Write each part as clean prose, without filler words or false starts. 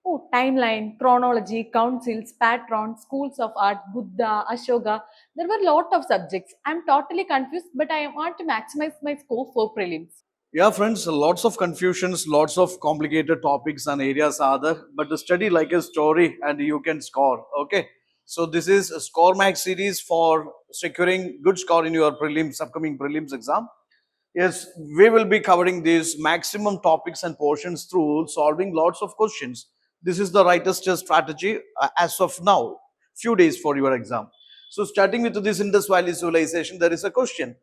Oh, timeline, chronology, councils, patrons, schools of art, Buddha, Ashoka. There were a lot of subjects. I'm totally confused, but I want to maximize my score for prelims. Yeah, friends, lots of confusions, lots of complicated topics and areas are there, but the study like a story and you can score. Okay. So this is a score max series for securing good score in your prelims, upcoming prelims exam. Yes, we will be covering these maximum topics and portions through solving lots of questions. This is the rightest strategy as of now, few days for your exam. So starting with this Indus Valley civilization, there is a question.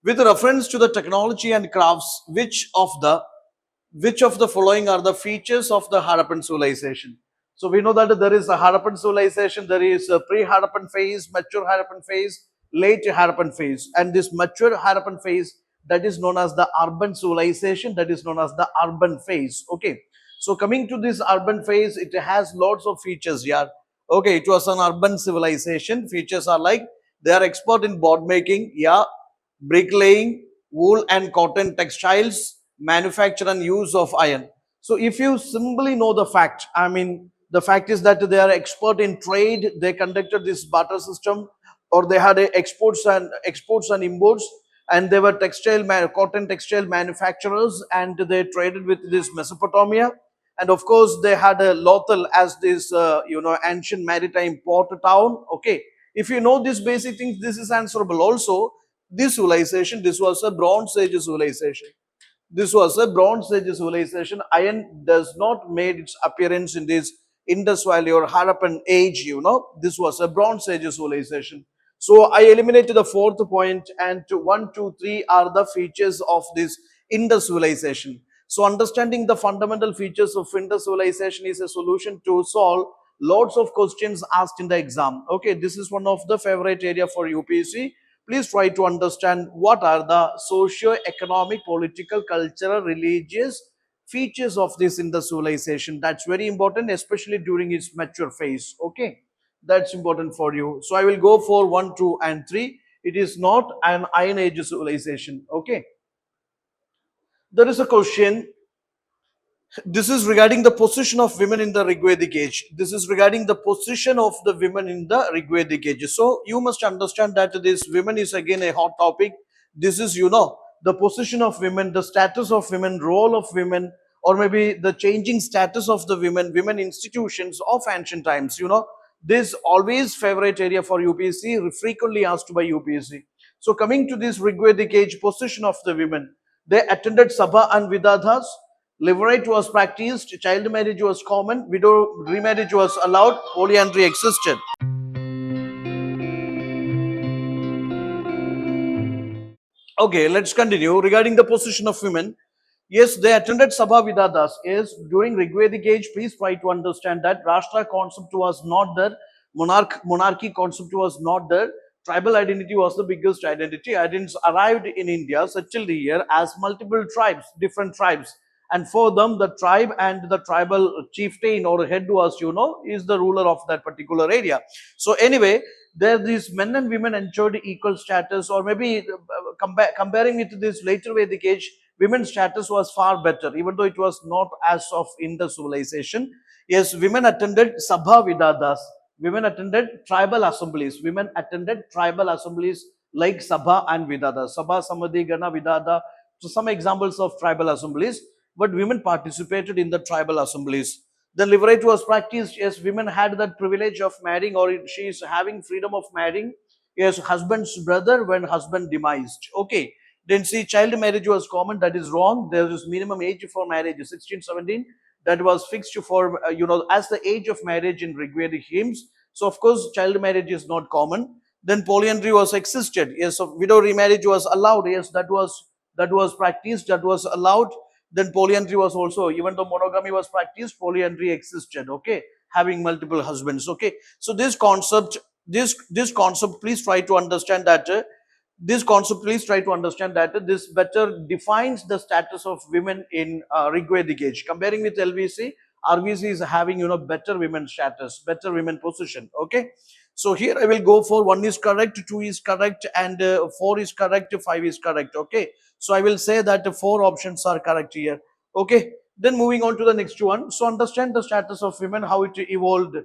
With reference to the technology and crafts, which of the following are the features of the Harappan civilization? So we know that there is a Harappan civilization, there is a pre-Harappan phase, mature Harappan phase, late Harappan phase, and this mature Harappan phase, that is known as the urban civilization, that is known as the urban phase. Okay, so coming to this urban phase, it has lots of features. Yeah, okay, it was an urban civilization. Features are like they are expert in board making. Yeah, bricklaying, wool and cotton textiles, manufacture and use of iron. So if you simply know the fact, I mean, the fact is that they are expert in trade, they conducted this barter system, or they had exports and imports, and they were cotton textile manufacturers, and they traded with this Mesopotamia. And of course, they had a Lothal as this, ancient maritime port town. Okay, if you know these basic things, this is answerable. Also, this civilization, this was a Bronze Age civilization. This was a Bronze Age civilization. Iron does not made its appearance in this Indus Valley or Harappan age, This was a Bronze Age civilization. So I eliminated the fourth point, and 1, 2, 3 are the features of this Indus civilization. So understanding the fundamental features of Indus civilization is a solution to solve lots of questions asked in the exam. Okay, this is one of the favorite area for UPSC. Please try to understand what are the socio-economic, political, cultural, religious features of this Indus civilization. That's very important, especially during its mature phase. Okay, that's important for you. So I will go for 1, 2, and 3. It is not an Iron Age civilization. Okay, there is a question. This is regarding the position of women in the Rigvedic age. This is regarding the position of the women in the Rigvedic age. So you must understand that this women is again a hot topic. This is, the position of women, the status of women, role of women, or maybe the changing status of the women institutions of ancient times. This always favorite area for UPSC, frequently asked by UPSC. So coming to this Rigvedic age, position of the women, they attended Sabha and Vidathas. Levirate was practiced, child marriage was common, widow remarriage was allowed, polyandry existed. Okay, let's continue. Regarding the position of women, yes, they attended Sabha Vidadas. Yes, during Rigvedic age, please try to understand that Rashtra concept was not there, monarchy concept was not there, tribal identity was the biggest identity. Identities arrived in India, settled here as multiple tribes, different tribes. And for them, the tribe and the tribal chieftain or head was, is the ruler of that particular area. So anyway, there these men and women enjoyed equal status, or maybe comparing it to this later Vedic age, women's status was far better, even though it was not as of in the civilization. Yes, women attended Sabha Vidadas. Women attended tribal assemblies. Women attended tribal assemblies like Sabha and Vidada. Sabha, Samadhi, Gana, Vidada. So some examples of tribal assemblies. But women participated in the tribal assemblies. Then levirate was practiced. Yes, women had that privilege of marrying, or she is having freedom of marrying. Yes, husband's brother when husband demised. Okay. Then see, child marriage was common. That is wrong. There is minimum age for marriage, 16, 17. That was fixed for, as the age of marriage in Rigvedic hymns. So, of course, child marriage is not common. Then polyandry was existed. Yes, so widow remarriage was allowed. Yes, that was practiced. That was allowed. Then polyandry was also, even though monogamy was practiced, polyandry existed. Okay, having multiple husbands. Okay, so this concept, please try to understand that. This better defines the status of women in Rigvedic age. Comparing with LVC, RVC is having better women status, better women position. Okay, So here I will go for 1 is correct, 2 is correct, and 4 is correct, 5 is correct. Okay. So I will say that the 4 options are correct here. Okay. Then moving on to the next one. So understand the status of women, how it evolved.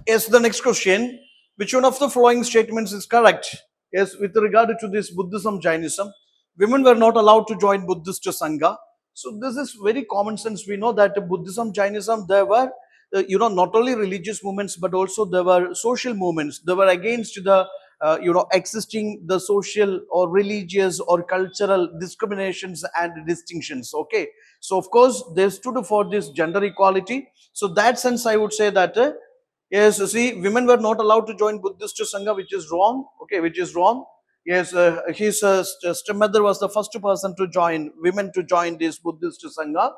Yes, the next question. Which one of the following statements is correct? Yes, with regard to this Buddhism, Jainism, women were not allowed to join Buddhist Sangha. So this is very common sense. We know that Buddhism, Jainism, there were not only religious movements but also there were social movements. They were against the existing the social or religious or cultural discriminations and distinctions. Okay, so of course they stood for this gender equality. So that sense I would say that yes, you see, women were not allowed to join Buddhist Sangha, which is wrong. Okay, which is wrong. Yes, his stepmother was the first person to join, women to join this Buddhist Sangha.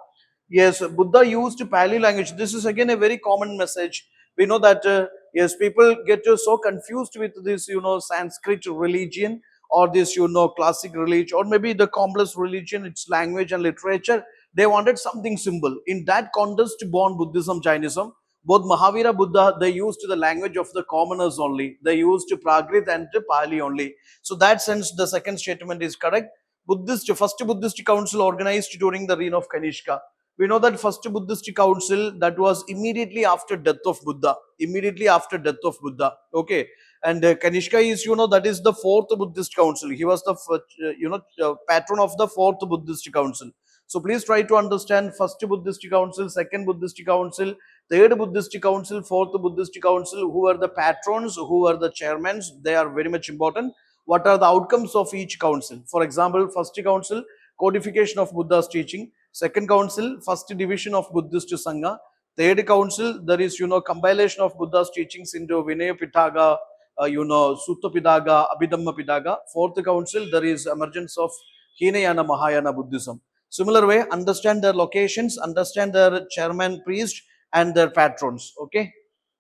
Yes, Buddha used Pali language. This is again a very common message. We know that, yes, people get so confused with this, Sanskrit religion or this, classic religion or maybe the complex religion, its language and literature. They wanted something simple. In that context, born Buddhism, Jainism, both Mahavira Buddha, they used the language of the commoners only. They used Prakrit and Pali only. So that sense, the second statement is correct. First Buddhist council organized during the reign of Kanishka. We know that first Buddhist council that was immediately after death of Buddha. Immediately after death of Buddha. Okay. And Kanishka is, that is the fourth Buddhist council. He was the, patron of the fourth Buddhist council. So please try to understand first Buddhist council, second Buddhist council, third Buddhist council, fourth Buddhist council, who are the patrons, who are the chairmen. They are very much important. What are the outcomes of each council? For example, first council, codification of Buddha's teaching. Second council, first division of Buddhist Sangha. Third council, there is, compilation of Buddha's teachings into Vinaya Pitaka, Sutta Pitaka, Abhidhamma Pitaka. Fourth council, there is emergence of Hinayana Mahayana Buddhism. Similar way, understand their locations, understand their chairman, priest, and their patrons. Okay.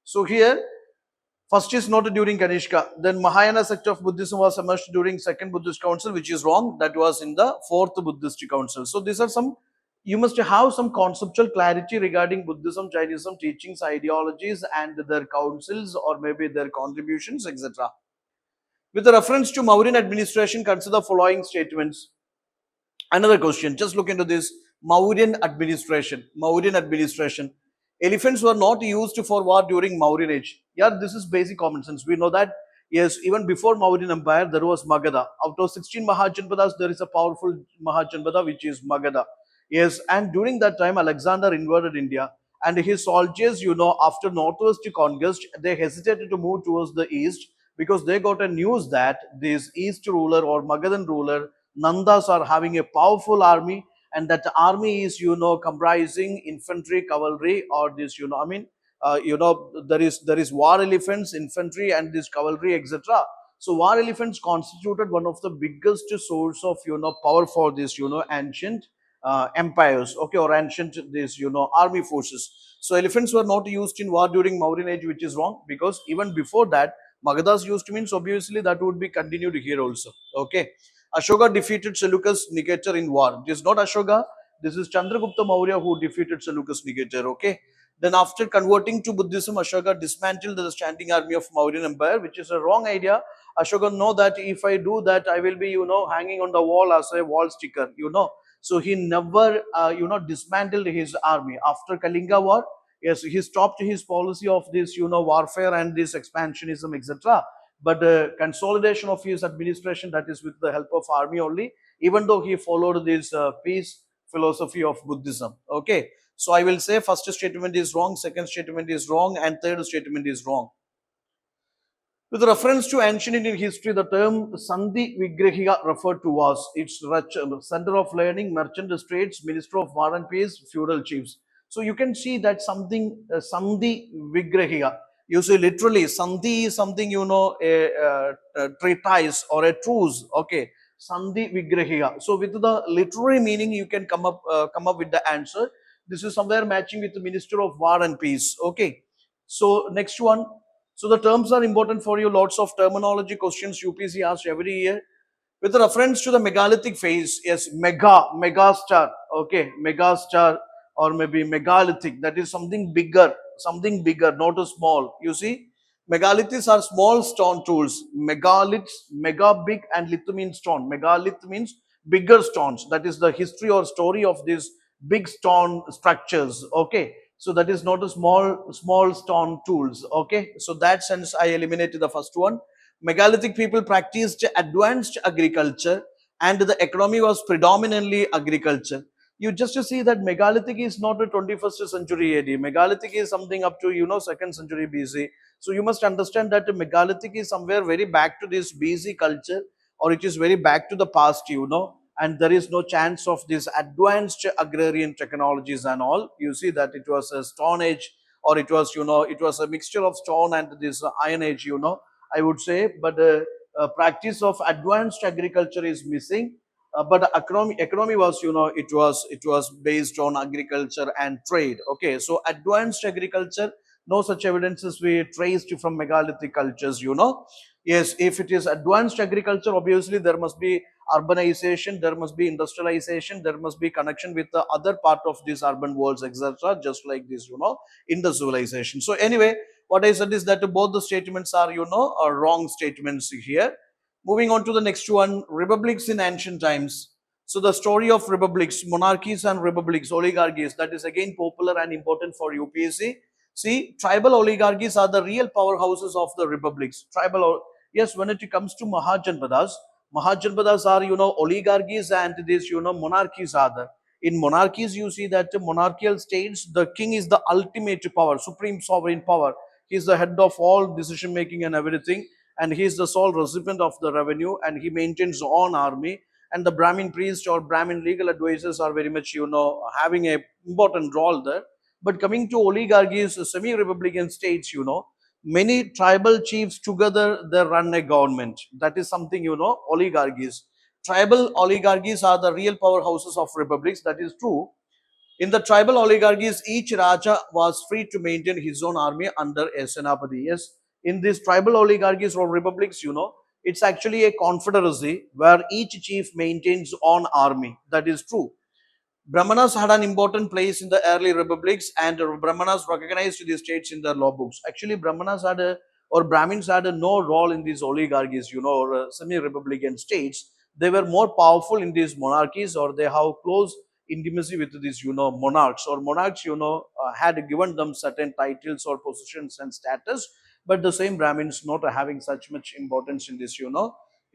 So here, first is not during Kanishka. Then Mahayana sect of Buddhism was emerged during second Buddhist council, which is wrong. That was in the fourth Buddhist council. So these are some, you must have some conceptual clarity regarding Buddhism, Jainism, teachings, ideologies, and their councils or maybe their contributions, etc. With reference to Mauryan administration, consider the following statements. Another question, just look into this. Mauryan administration. Mauryan administration. Elephants were not used for war during Mauryan age. Yeah, this is basic common sense. We know that, yes, even before Mauryan Empire, there was Magadha. Out of 16 Mahajanpadas, there is a powerful Mahajanpada, which is Magadha. Yes, and during that time, Alexander invaded India. And his soldiers, after northwest conquest, they hesitated to move towards the east because they got a news that this east ruler or Magadhan ruler Nandas are having a powerful army, and that army is, comprising infantry, cavalry, or this, there is war elephants, infantry, and this cavalry, etc. So war elephants constituted one of the biggest source of, power for this, ancient empires, okay, or ancient this, army forces. So elephants were not used in war during Mauryan age, which is wrong because even before that, Magadhas used means obviously that would be continued here also. Okay. Ashoka defeated Seleucus Nicator in war. This is not Ashoka. This is Chandragupta Maurya who defeated Seleucus Nicator. Okay. Then after converting to Buddhism, Ashoka dismantled the standing army of Mauryan Empire, which is a wrong idea. Ashoka know that if I do that, I will be, hanging on the wall as a wall sticker, So he never, dismantled his army. After Kalinga war, yes, he stopped his policy of this, warfare and this expansionism, etc. But consolidation of his administration, that is with the help of army only, even though he followed this peace philosophy of Buddhism. Okay. So I will say first statement is wrong, second statement is wrong, and third statement is wrong. With reference to ancient Indian history, the term Sandhi Vigrahiya referred to was its center of learning, merchant trades, minister of war and peace, feudal chiefs. So you can see that something Sandhi Vigrahiya. You see, literally, Sandhi is something, a treatise or a truce. Okay, Sandhi Vigrahiya. So with the literary meaning, you can come up with the answer. This is somewhere matching with the Minister of War and Peace. Okay. So next one. So the terms are important for you. Lots of terminology questions UPSC asks every year. With reference to the megalithic phase, yes, megastar, okay, megastar or maybe megalithic. That is something bigger, not a small. You see, Megaliths are small stone tools. Megaliths, mega big, and litho means stone. Megalith means bigger stones. That is the history or story of these big stone structures. Okay, so that is not a small stone tools. Okay, so that sense I eliminated the first one. Megalithic people practiced advanced agriculture, and the economy was predominantly agriculture. You just to see that megalithic is not a 21st century AD. Megalithic is something up to 2nd century BC. So you must understand that the megalithic is somewhere very back to this BC culture, or it is very back to the past, and there is no chance of this advanced agrarian technologies and all. You see that it was a stone age, or it was it was a mixture of stone and this iron age, I would say, but practice of advanced agriculture is missing. But the economy was, it was based on agriculture and trade. Okay, so advanced agriculture, no such evidences we traced from megalithic cultures. Yes, if it is advanced agriculture, obviously there must be urbanization, there must be industrialization, there must be connection with the other part of these urban worlds, etc., just like this, in the civilization. So anyway, what I said is that both the statements are, are wrong statements here. Moving on to the next one, republics in ancient times. So the story of republics, monarchies and republics, oligarchies, that is again popular and important for UPSC. See, tribal oligarchies are the real powerhouses of the republics. Yes, when it comes to Mahajanpadas are, oligarchies, and this, monarchies are there. In monarchies, you see that monarchical states, the king is the ultimate power, supreme sovereign power. He is the head of all decision making and everything, and he is the sole recipient of the revenue, and he maintains his own army. And the Brahmin priest or Brahmin legal advisors are very much, having a important role there. But coming to oligarchies, semi-republican states, many tribal chiefs together they run a government. That is something, oligarchies. Tribal oligarchies are the real powerhouses of republics. That is true. In the tribal oligarchies, each Raja was free to maintain his own army under a Senapati. Yes, in these tribal oligarchies or republics, it's actually a confederacy where each chief maintains own army. That is true. Brahmanas had an important place in the early republics, and Brahmanas recognized these states in their law books. Actually, Brahmanas had or Brahmins had no role in these oligarchies, or semi-republican states. They were more powerful in these monarchies, or they have close intimacy with these, monarchs. Or monarchs, had given them certain titles or positions and status, but the same Brahmins not having such much importance in this,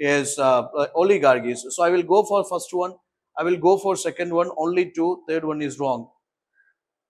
is oligarchies. So I will go for first one. I will go for second one, only two, third one is wrong.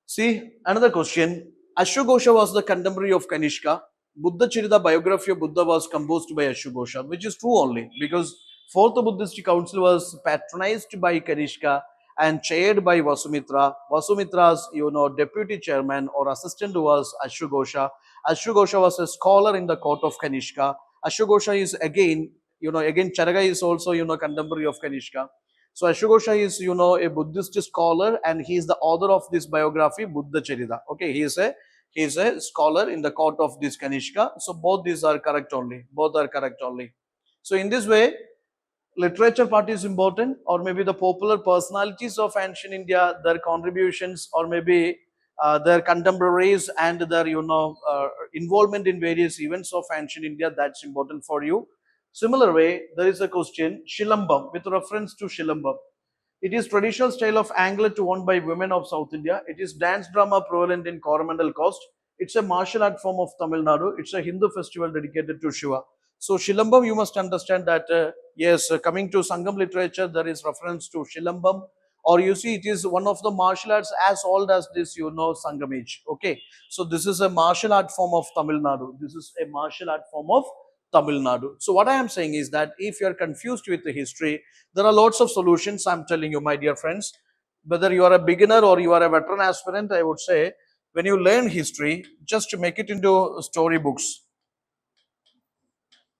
See, another question. Ashwagosha was the contemporary of Kanishka. Buddha Charita biography of Buddha was composed by Ashwagosha, which is true only because fourth Buddhist council was patronized by Kanishka and chaired by Vasumitra. Vasumitra's, deputy chairman or assistant was Ashwagosha. Ashwagosha was a scholar in the court of Kanishka. Ashwagosha is again, again Charaga is also, contemporary of Kanishka. So Ashwagosha is, a Buddhist scholar, and he is the author of this biography, Buddha Charita. Okay, he is a scholar in the court of this Kanishka. So both these are correct only. Both are correct only. So in this way, literature part is important, or maybe the popular personalities of ancient India, their contributions, or maybe their contemporaries and their involvement in various events of ancient India. That's important for you. Similar way, there is a question Shilambam with reference to Shilambam. It is traditional style of anglet worn by women of South India. It is dance drama prevalent in Coromandel Coast. It's a martial art form of Tamil Nadu. It's a Hindu festival dedicated to Shiva. So Shilambam, you must understand that yes, coming to Sangam literature, there is reference to Shilambam, or you see, it is one of the martial arts as old as this, Sangam age. Okay, so this is a martial art form of Tamil Nadu. This is a martial art form of Tamil Nadu. So what I am saying is that if you are confused with the history, there are lots of solutions. I'm telling you, my dear friends, whether you are a beginner or you are a veteran aspirant, I would say when you learn history, just to make it into storybooks,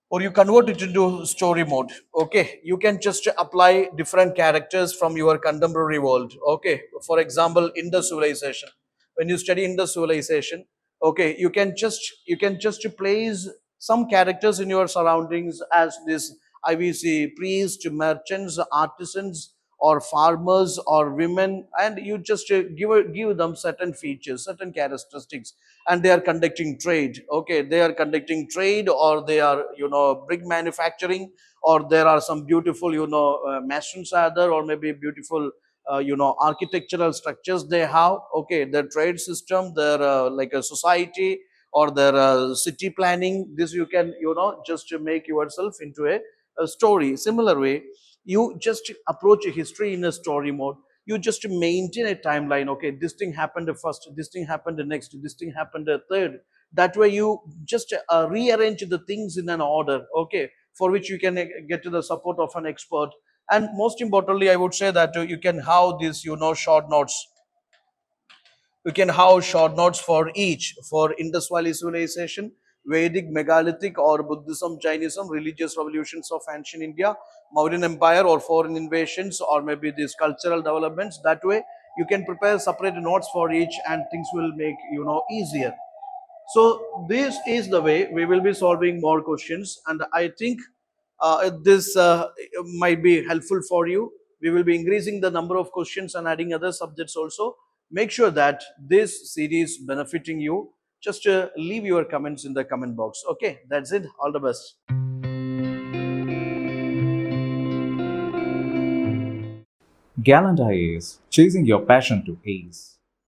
or you convert it into story mode. Okay, you can just apply different characters from your contemporary world. Okay, for example, Indus civilization, when you study Indus civilization, okay, you can just place some characters in your surroundings as this IVC, priests, merchants, artisans, or farmers or women, and you just give them certain features, certain characteristics, and they are conducting trade. Okay, they are conducting trade, or they are brick manufacturing, or there are some beautiful masons are there, or maybe beautiful architectural structures they have. Okay, their trade system, their like a society, or their city planning. This you can just to make yourself into a story. Similar way, you just approach a history in a story mode. You just maintain a timeline. Okay, this thing happened first, this thing happened next, this thing happened third. That way you just rearrange the things in an order. Okay, for which you can get to the support of an expert. And most importantly, I would say that you can have these short notes. You can have short notes for each, for Indus Valley civilization, Vedic, megalithic, or Buddhism, Jainism, religious revolutions of ancient India, Mauryan Empire, or foreign invasions, or maybe these cultural developments. That way you can prepare separate notes for each, and things will make easier. So this is the way we will be solving more questions, and I think this might be helpful for you. We will be increasing the number of questions and adding other subjects also. Make sure that this series benefiting you. Just leave your comments in the comment box. Okay, that's it. All the best. Gallant IAS, chasing your passion to ace.